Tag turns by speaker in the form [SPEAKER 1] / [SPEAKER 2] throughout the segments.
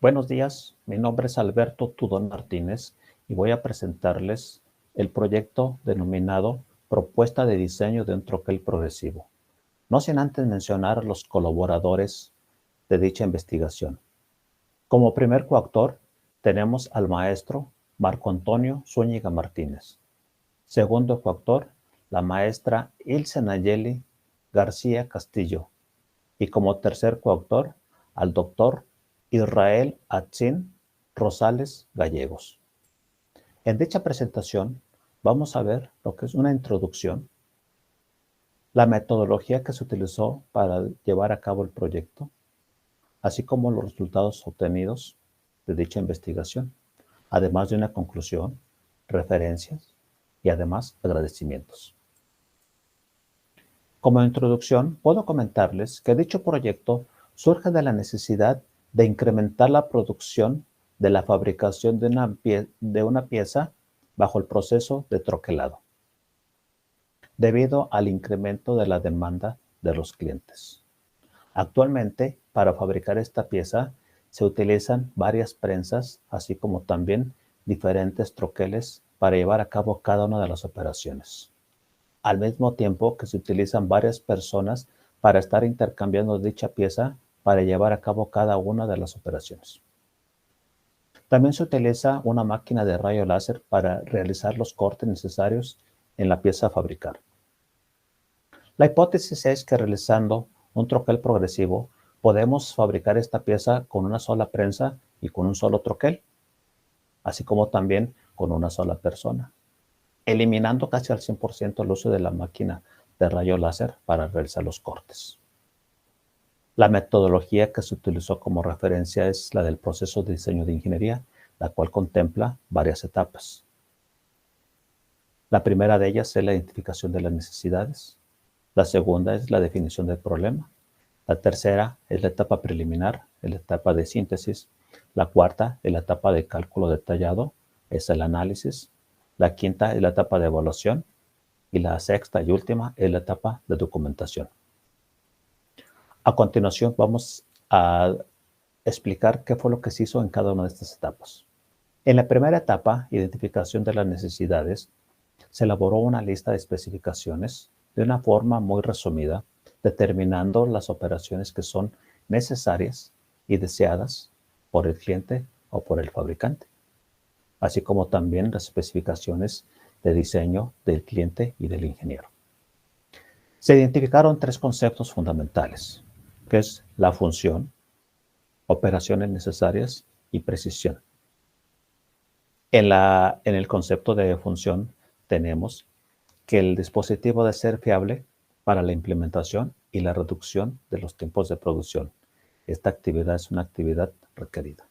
[SPEAKER 1] Buenos días, mi nombre es Alberto Tudón Martínez y voy a presentarles el proyecto denominado Propuesta de diseño de un troquel progresivo, no sin antes mencionar a los colaboradores de dicha investigación. Como primer coautor tenemos al maestro Marco Antonio Zúñiga Martínez. Segundo coautor, la maestra Ilse Nayeli García Castillo. Y como tercer coautor, al doctor Israel Atzin Rosales Gallegos. En dicha presentación vamos a ver lo que es una introducción, la metodología que se utilizó para llevar a cabo el proyecto, así como los resultados obtenidos de dicha investigación, además de una conclusión, referencias y además agradecimientos. Como introducción, puedo comentarles que dicho proyecto surge de la necesidad de incrementar la producción de la fabricación de una pieza bajo el proceso de troquelado, debido al incremento de la demanda de los clientes. Actualmente, para fabricar esta pieza, se utilizan varias prensas, así como también diferentes troqueles para llevar a cabo cada una de las operaciones. Al mismo tiempo que se utilizan varias personas para estar intercambiando dicha pieza para llevar a cabo cada una de las operaciones. También se utiliza una máquina de rayo láser para realizar los cortes necesarios en la pieza a fabricar. La hipótesis es que realizando un troquel progresivo podemos fabricar esta pieza con una sola prensa y con un solo troquel, así como también con una sola persona, eliminando casi al 100% el uso de la máquina de rayo láser para realizar los cortes. La metodología que se utilizó como referencia es la del proceso de diseño de ingeniería, la cual contempla varias etapas. La primera de ellas es la identificación de las necesidades. La segunda es la definición del problema. La tercera es la etapa preliminar, es la etapa de síntesis. La cuarta es la etapa de cálculo detallado, es el análisis. La quinta es la etapa de evaluación y la sexta y última es la etapa de documentación. A continuación vamos a explicar qué fue lo que se hizo en cada una de estas etapas. En la primera etapa, identificación de las necesidades, se elaboró una lista de especificaciones de una forma muy resumida, determinando las operaciones que son necesarias y deseadas por el cliente o por el fabricante, así como también las especificaciones de diseño del cliente y del ingeniero. Se identificaron tres conceptos fundamentales, que es la función, operaciones necesarias y precisión. En el concepto de función tenemos que el dispositivo debe ser fiable para la implementación y la reducción de los tiempos de producción. Esta actividad es una actividad requerida.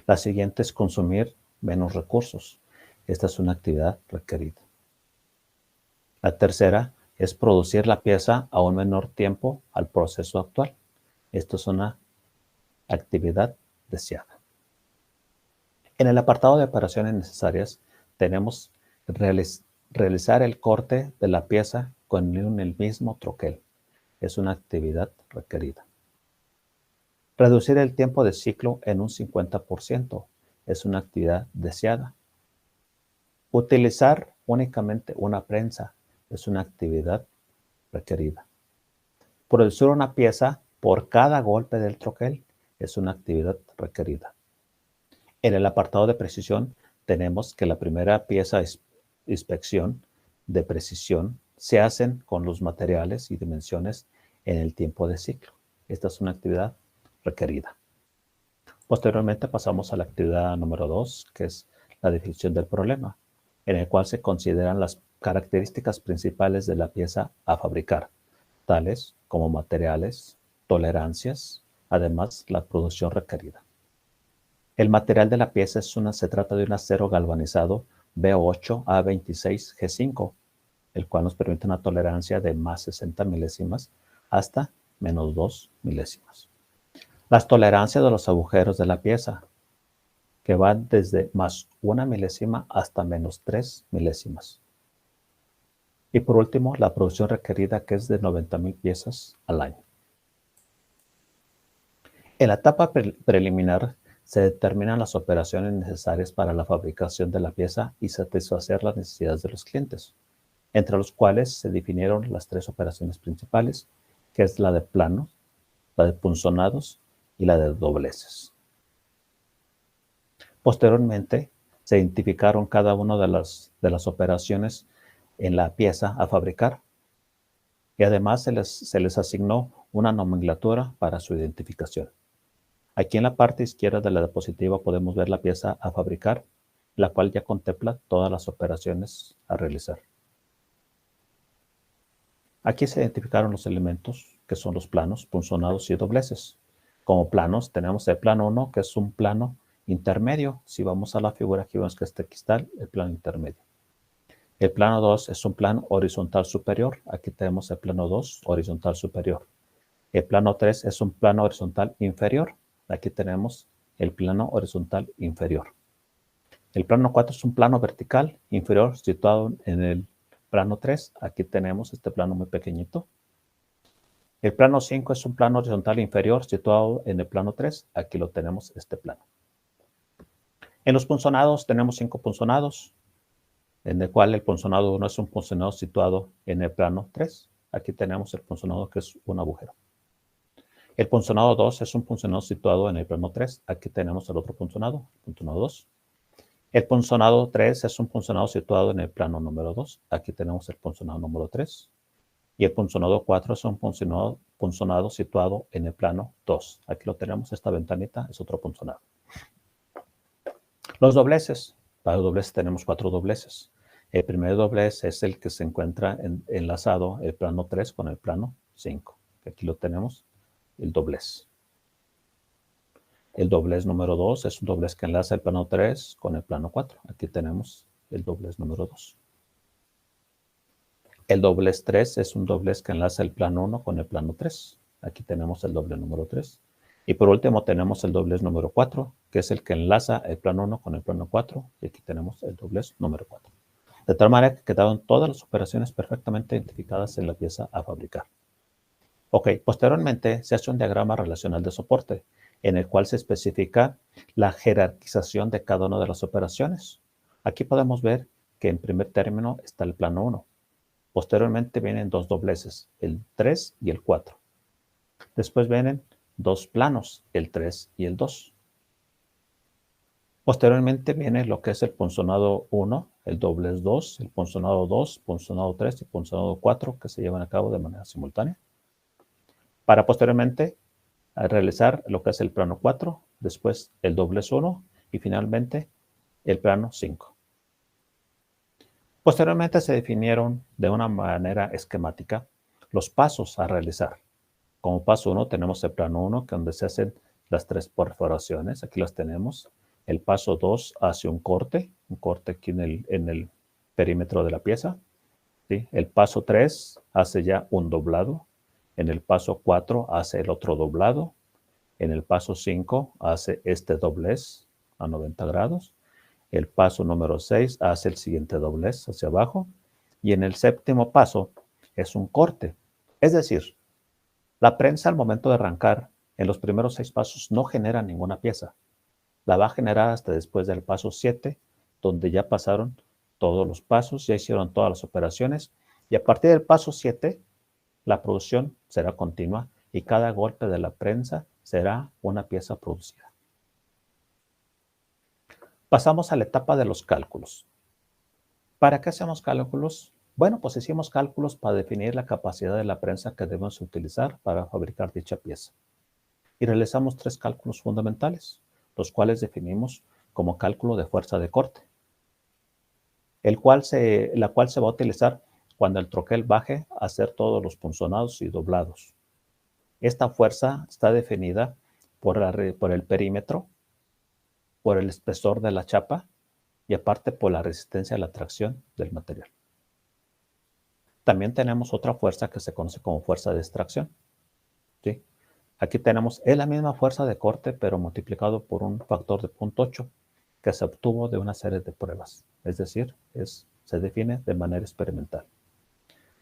[SPEAKER 1] La siguiente es consumir menos recursos. Esta es una actividad requerida. La tercera es producir la pieza a un menor tiempo al proceso actual. Esto es una actividad deseada. En el apartado de operaciones necesarias tenemos realizar el corte de la pieza con el mismo troquel. Es una actividad requerida. Reducir el tiempo de ciclo en un 50%. Es una actividad deseada. Utilizar únicamente una prensa. Es una actividad requerida. Producir una pieza por cada golpe del troquel. Es una actividad requerida. En el apartado de precisión tenemos que la primera pieza es inspección de precisión se hacen con los materiales y dimensiones en el tiempo de ciclo. Esta es una actividad requerida. Posteriormente pasamos a la actividad número 2, que es la definición del problema, en el cual se consideran las características principales de la pieza a fabricar, tales como materiales, tolerancias, además la producción requerida. El material de la pieza se trata de un acero galvanizado B8A26G5, el cual nos permite una tolerancia de más 60 milésimas hasta menos 2 milésimas. Las tolerancias de los agujeros de la pieza, que van desde más 1 milésima hasta menos 3 milésimas. Y por último, la producción requerida, que es de 90,000 piezas al año. En la etapa preliminar se determinan las operaciones necesarias para la fabricación de la pieza y satisfacer las necesidades de los clientes, entre los cuales se definieron las tres operaciones principales, que es la de plano, la de punzonados y la de dobleces. Posteriormente, se identificaron cada una de las operaciones en la pieza a fabricar y además se les asignó una nomenclatura para su identificación. Aquí en la parte izquierda de la diapositiva podemos ver la pieza a fabricar, la cual ya contempla todas las operaciones a realizar. Aquí se identificaron los elementos que son los planos, punzonados y dobleces. Como planos tenemos el plano 1, que es un plano intermedio. Si vamos a la figura aquí vemos que aquí está el plano intermedio. El plano 2 es un plano horizontal superior. Aquí tenemos el plano 2 horizontal superior. El plano 3 es un plano horizontal inferior. Aquí tenemos el plano horizontal inferior. El plano 4 es un plano vertical inferior situado en el plano 3. Aquí tenemos este plano muy pequeñito. El plano 5 es un plano horizontal inferior situado en el plano 3. Aquí lo tenemos, este plano. En los punzonados tenemos 5 punzonados, en el cual el punzonado 1 es un punzonado situado en el plano 3. Aquí tenemos el punzonado que es un agujero. El punzonado 2 es un punzonado situado en el plano 3. Aquí tenemos el otro punzonado, el punzonado 2. El punzonado 3 es un punzonado situado en el plano número 2. Aquí tenemos el punzonado número 3. Y el punzonado 4 es un punzonado situado en el plano 2. Aquí lo tenemos, esta ventanita es otro punzonado. Los dobleces. Para los dobleces tenemos 4 dobleces. El primer doblez es el que se encuentra enlazado el plano 3 con el plano 5. Aquí lo tenemos, el doblez. El doblez número 2 es un doblez que enlaza el plano 3 con el plano 4. Aquí tenemos el doblez número 2. El doblez 3 es un doblez que enlaza el plano 1 con el plano 3. Aquí tenemos el doblez número 3. Y por último tenemos el doblez número 4, que es el que enlaza el plano 1 con el plano 4. Y aquí tenemos el doblez número 4. De tal manera que quedaron todas las operaciones perfectamente identificadas en la pieza a fabricar. Ok, posteriormente se hace un diagrama relacional de soporte, en el cual se especifica la jerarquización de cada una de las operaciones. Aquí podemos ver que en primer término está el plano 1. Posteriormente vienen dos dobleces, el 3 y el 4. Después vienen dos planos, el 3 y el 2. Posteriormente viene lo que es el punzonado 1, el doblez 2, el punzonado 2, punzonado 3 y punzonado 4 que se llevan a cabo de manera simultánea. Para posteriormente realizar lo que es el plano 4, después el doblez 1 y finalmente el plano 5. Posteriormente se definieron de una manera esquemática los pasos a realizar. Como paso 1 tenemos el plano 1, donde se hacen las 3 perforaciones. Aquí las tenemos. El paso 2 hace un corte aquí en el perímetro de la pieza. ¿Sí? El paso 3 hace ya un doblado. En el paso 4 hace el otro doblado. En el paso 5 hace este doblez a 90 grados. El paso número 6 hace el siguiente doblez hacia abajo. Y en el séptimo paso es un corte. Es decir, la prensa al momento de arrancar en los primeros 6 pasos no genera ninguna pieza. La va a generar hasta después del paso 7, donde ya pasaron todos los pasos, ya hicieron todas las operaciones. Y a partir del paso 7, la producción será continua y cada golpe de la prensa será una pieza producida. Pasamos a la etapa de los cálculos. ¿Para qué hacemos cálculos? Bueno, pues hicimos cálculos para definir la capacidad de la prensa que debemos utilizar para fabricar dicha pieza. Y realizamos 3 cálculos fundamentales, los cuales definimos como cálculo de fuerza de corte, la cual se va a utilizar cuando el troquel baje a hacer todos los punzonados y doblados. Esta fuerza está definida por el perímetro, por el espesor de la chapa y aparte por la resistencia a la tracción del material. También tenemos otra fuerza que se conoce como fuerza de extracción. ¿Sí? Aquí tenemos la misma fuerza de corte, pero multiplicado por un factor de 0.8 que se obtuvo de una serie de pruebas. Es decir, se define de manera experimental.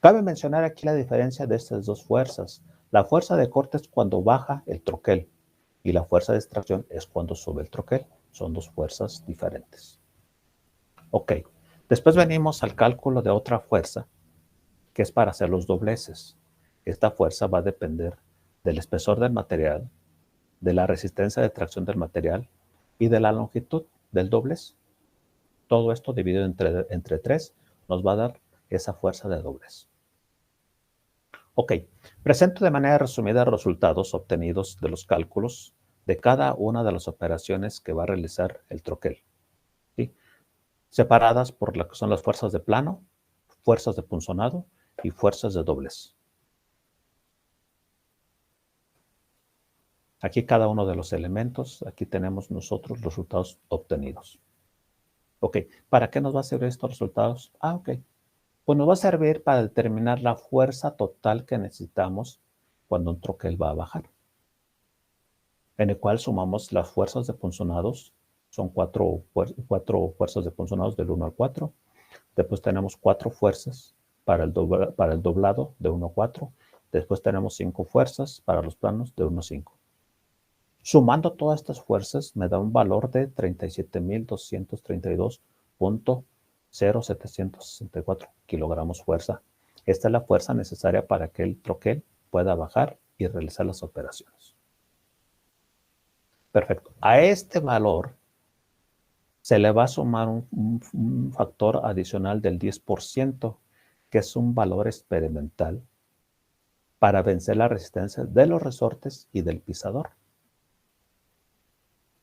[SPEAKER 1] Cabe mencionar aquí la diferencia de estas dos fuerzas. La fuerza de corte es cuando baja el troquel, Y la fuerza de extracción es cuando sube el troquel. Son dos fuerzas diferentes. Ok, después venimos al cálculo de otra fuerza, que es para hacer los dobleces. Esta fuerza va a depender del espesor del material, de la resistencia de tracción del material y de la longitud del doblez. Todo esto dividido entre 3 nos va a dar esa fuerza de doblez. Ok, presento de manera resumida los resultados obtenidos de los cálculos de cada una de las operaciones que va a realizar el troquel, ¿sí? Separadas por lo que son las fuerzas de plano, fuerzas de punzonado y fuerzas de doblez. Aquí cada uno de los elementos, aquí tenemos nosotros los resultados obtenidos. Ok, ¿para qué nos va a servir estos resultados? Ok, pues nos va a servir para determinar la fuerza total que necesitamos cuando un troquel va a bajar, en el cual sumamos las fuerzas de punzonados. Son cuatro fuerzas de punzonados del 1 al 4. Después tenemos 4 fuerzas para el doblado de 1 a 4. Después tenemos 5 fuerzas para los planos de 1 a 5. Sumando todas estas fuerzas me da un valor de 37.232.0764 kilogramos fuerza. Esta es la fuerza necesaria para que el troquel pueda bajar y realizar las operaciones. Perfecto. A este valor se le va a sumar un factor adicional del 10%, que es un valor experimental para vencer la resistencia de los resortes y del pisador.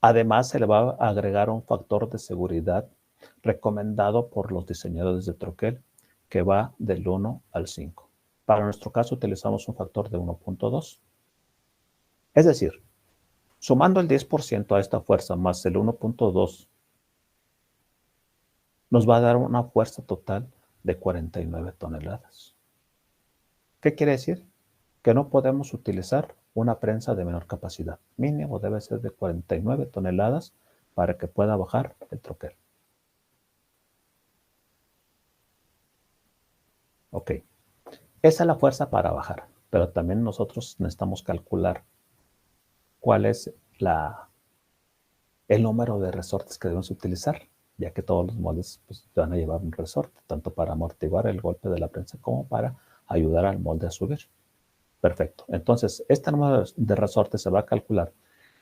[SPEAKER 1] Además, se le va a agregar un factor de seguridad recomendado por los diseñadores de troquel, que va del 1 al 5. Para nuestro caso utilizamos un factor de 1.2. Es decir, sumando el 10% a esta fuerza más el 1.2, nos va a dar una fuerza total de 49 toneladas. ¿Qué quiere decir? Que no podemos utilizar una prensa de menor capacidad. Mínimo debe ser de 49 toneladas para que pueda bajar el troquel. Ok, esa es la fuerza para bajar, pero también nosotros necesitamos calcular cuál es el número de resortes que debemos utilizar, ya que todos los moldes pues, van a llevar un resorte, tanto para amortiguar el golpe de la prensa como para ayudar al molde a subir. Perfecto. Entonces, este número de resortes se va a calcular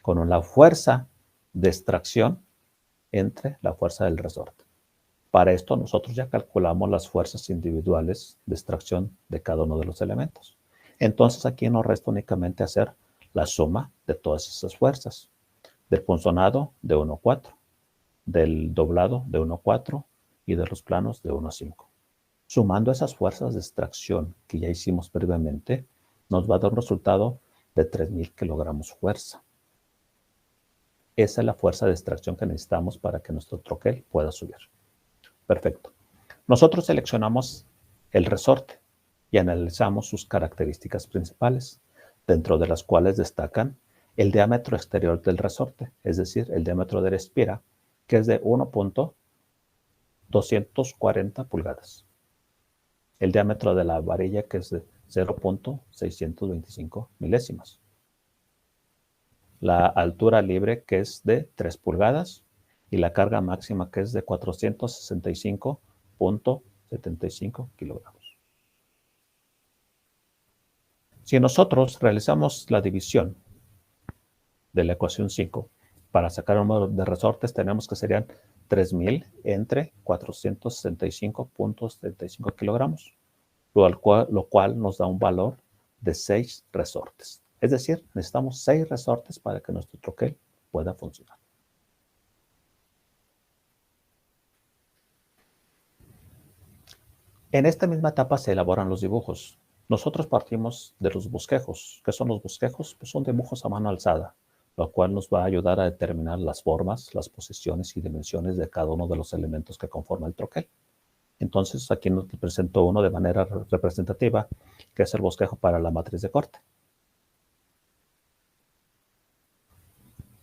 [SPEAKER 1] con la fuerza de extracción entre la fuerza del resorte. Para esto nosotros ya calculamos las fuerzas individuales de extracción de cada uno de los elementos. Entonces aquí nos resta únicamente hacer la suma de todas esas fuerzas. Del punzonado de 1 a 4, del doblado de 1 a 4 y de los planos de 1 a 5. Sumando esas fuerzas de extracción que ya hicimos previamente, nos va a dar un resultado de 3,000 kilogramos fuerza. Esa es la fuerza de extracción que necesitamos para que nuestro troquel pueda subir. Perfecto. Nosotros seleccionamos el resorte y analizamos sus características principales, dentro de las cuales destacan el diámetro exterior del resorte, es decir, el diámetro de la espira, que es de 1.240 pulgadas. El diámetro de la varilla, que es de 0.625 milésimas. La altura libre, que es de 3 pulgadas. Y la carga máxima, que es de 465.75 kilogramos. Si nosotros realizamos la división de la ecuación 5 para sacar el número de resortes, tenemos que serían 3,000 entre 465.75 kilogramos, lo cual nos da un valor de 6 resortes. Es decir, necesitamos 6 resortes para que nuestro troquel pueda funcionar. En esta misma etapa se elaboran los dibujos. Nosotros partimos de los bosquejos. ¿Qué son los bosquejos? Pues son dibujos a mano alzada, lo cual nos va a ayudar a determinar las formas, las posiciones y dimensiones de cada uno de los elementos que conforman el troquel. Entonces, aquí nos presento uno de manera representativa, que es el bosquejo para la matriz de corte.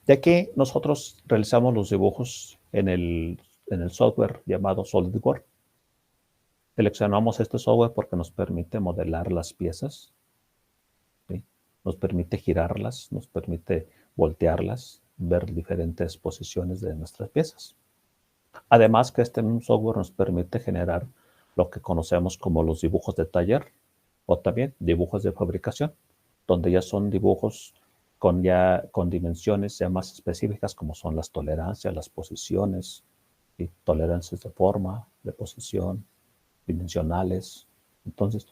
[SPEAKER 1] De aquí nosotros realizamos los dibujos en el software llamado SolidWorks. Seleccionamos este software porque nos permite modelar las piezas, ¿sí? Nos permite girarlas, nos permite voltearlas, ver diferentes posiciones de nuestras piezas. Además que este software nos permite generar lo que conocemos como los dibujos de taller o también dibujos de fabricación, donde ya son dibujos con dimensiones ya más específicas como son las tolerancias, las posiciones, y tolerancias de forma, de posición, dimensionales. Entonces,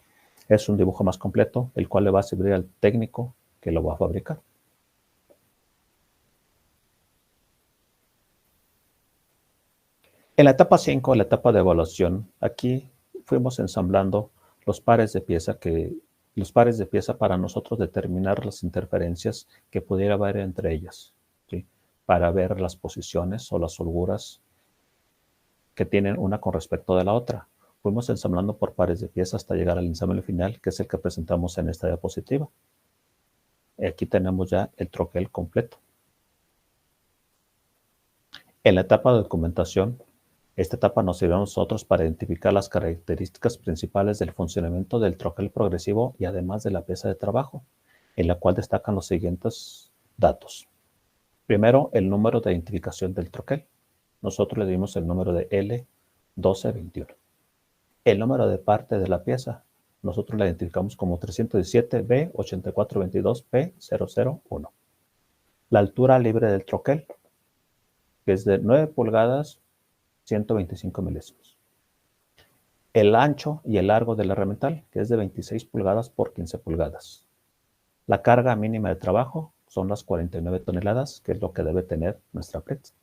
[SPEAKER 1] es un dibujo más completo, el cual le va a servir al técnico que lo va a fabricar. En la etapa 5, la etapa de evaluación, aquí fuimos ensamblando los pares de pieza para nosotros determinar las interferencias que pudiera haber entre ellas, ¿sí? Para ver las posiciones o las holguras que tienen una con respecto de la otra. Fuimos ensamblando por pares de pieza hasta llegar al ensamble final, que es el que presentamos en esta diapositiva. Aquí tenemos ya el troquel completo. En la etapa de documentación, esta etapa nos sirve a nosotros para identificar las características principales del funcionamiento del troquel progresivo y además de la pieza de trabajo, en la cual destacan los siguientes datos. Primero, el número de identificación del troquel. Nosotros le dimos el número de L1221. El número de parte de la pieza, nosotros la identificamos como 317B8422P001. La altura libre del troquel, que es de 9 pulgadas, 125 milésimos. El ancho y el largo del herramental, que es de 26 pulgadas por 15 pulgadas. La carga mínima de trabajo son las 49 toneladas, que es lo que debe tener nuestra prensa.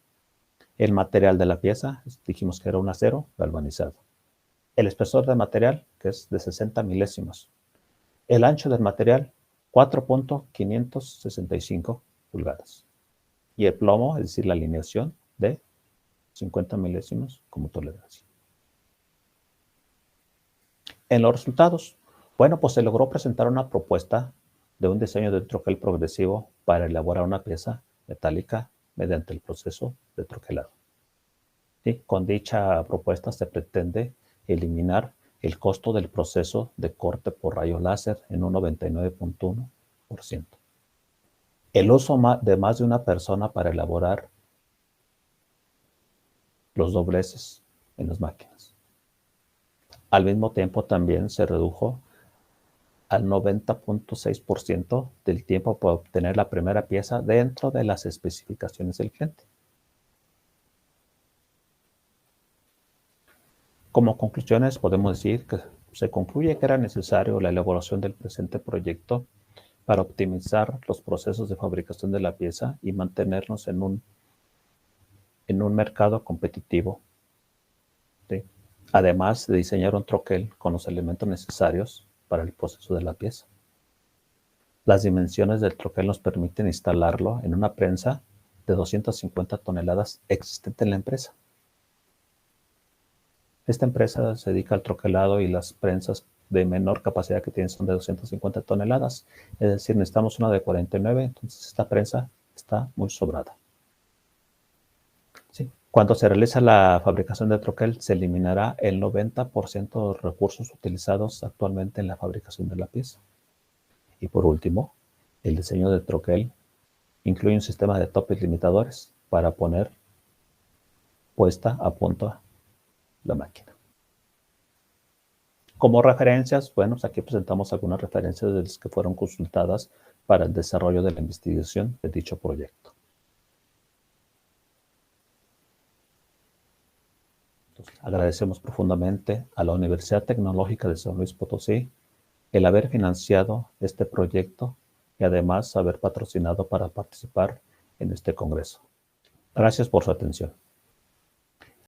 [SPEAKER 1] El material de la pieza, dijimos que era un acero galvanizado. El espesor del material, que es de 60 milésimos. El ancho del material, 4.565 pulgadas. Y el plomo, es decir, la alineación, de 50 milésimos como tolerancia. En los resultados, bueno, pues se logró presentar una propuesta de un diseño de troquel progresivo para elaborar una pieza metálica mediante el proceso de troquelado. ¿Sí? Con dicha propuesta se pretende eliminar el costo del proceso de corte por rayo láser en un 99.1%. El uso de más de una persona para elaborar los dobleces en las máquinas. Al mismo tiempo también se redujo al 90.6% del tiempo para obtener la primera pieza dentro de las especificaciones del cliente. Como conclusiones podemos decir que se concluye que era necesario la elaboración del presente proyecto para optimizar los procesos de fabricación de la pieza y mantenernos en un mercado competitivo. ¿Sí? Además de diseñar un troquel con los elementos necesarios para el proceso de la pieza. Las dimensiones del troquel nos permiten instalarlo en una prensa de 250 toneladas existente en la empresa. Esta empresa se dedica al troquelado y las prensas de menor capacidad que tienen son de 250 toneladas. Es decir, necesitamos una de 49, entonces esta prensa está muy sobrada. ¿Sí? Cuando se realiza la fabricación de troquel, se eliminará el 90% de los recursos utilizados actualmente en la fabricación de la pieza. Y por último, el diseño del troquel incluye un sistema de topes limitadores para poner puesta a punto la máquina. Como referencias, bueno, pues aquí presentamos algunas referencias de las que fueron consultadas para el desarrollo de la investigación de dicho proyecto. Entonces, agradecemos profundamente a la Universidad Tecnológica de San Luis Potosí el haber financiado este proyecto y además haber patrocinado para participar en este congreso. Gracias por su atención.